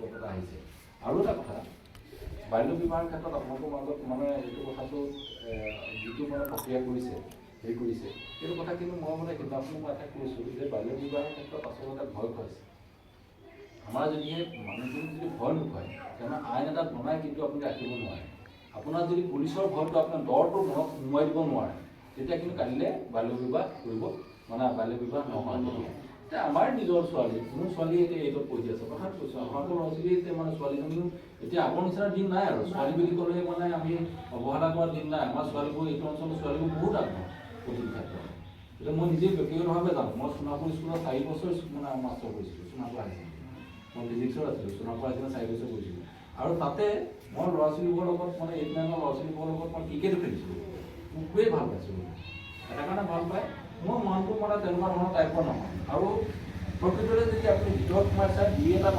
এটা আহিছে। আৰু এটা কথা, বাল্য বিবাহৰ ক্ষেত্ৰত আপোনালোকৰ মাজত মানে এইটো কথাটো যিটো মানে প্ৰক্ৰিয়া কৰিছে হেৰি কৰিছে সেইটো কথা কিন্তু মই মানে সেইদিনাখনো মই এটা কৈছোঁ যে বাল্য বিবাহৰ ক্ষেত্ৰত আচলতে ভয় খুৱাইছে। আমাৰ যদিহে মানুহখিনি যদি ভয় নোখোৱায় তেনে আইন এটা বনাই কিন্তু আপুনি ৰাখিব নোৱাৰে। আপোনাৰ যদি পুলিচৰ ভয়টো আপোনাৰ দৰটো মনত সোমোৱাই দিব নোৱাৰে তেতিয়া কিন্তু কালিলৈ বাল্য বিবাহ কৰিব মানে বাল্য বিবাহ নহয়। এতিয়া আমাৰ নিজৰ ছোৱালী, মোৰ ছোৱালী এতিয়া 8ত পঢ়ি আছে, কথাটো কৈছোঁ আপোনালোকৰ ল'ৰা ছোৱালী এতিয়া মানে ছোৱালীজনীও এতিয়া আগৰ নিচিনা দিন নাই আৰু ছোৱালী বুলি ক'লে মানে আমি অৱহেলা কৰা দিন নাই। আমাৰ ছোৱালীবোৰ এইটো অঞ্চলৰ ছোৱালীবোৰ বহুত আগ্ৰহ প্ৰতিটো ক্ষেত্ৰত। এতিয়া মই নিজে ব্যক্তিগতভাৱে জানো, মই সোণাপুৰ স্কুলত 4 বছৰ মানে মাষ্টৰ কৰিছিলোঁ, সোণাপুৰ হাইস্কুলত মই ফিজিক্সত আছিলোঁ, সোণাপুৰ হাইস্কুলত 4 বছৰ কৰিছিলোঁ। আৰু তাতে মই ল'ৰা ছোৱালীবোৰৰ লগত মানে 8, 9ৰ ল'ৰা ছোৱালীবোৰৰ লগত মই ক্ৰিকেটো খেলিছিলোঁ। মই খুবেই ভাল পাইছিলোঁ, এটা কাৰণে ভাল পায় মোৰ মনটো মানে তেনেকুৱা ধৰণৰ টাইপৰ নহয়। আৰু প্ৰকৃততে যদি আপুনি ভিতৰত সোমাই চাই দুই এটা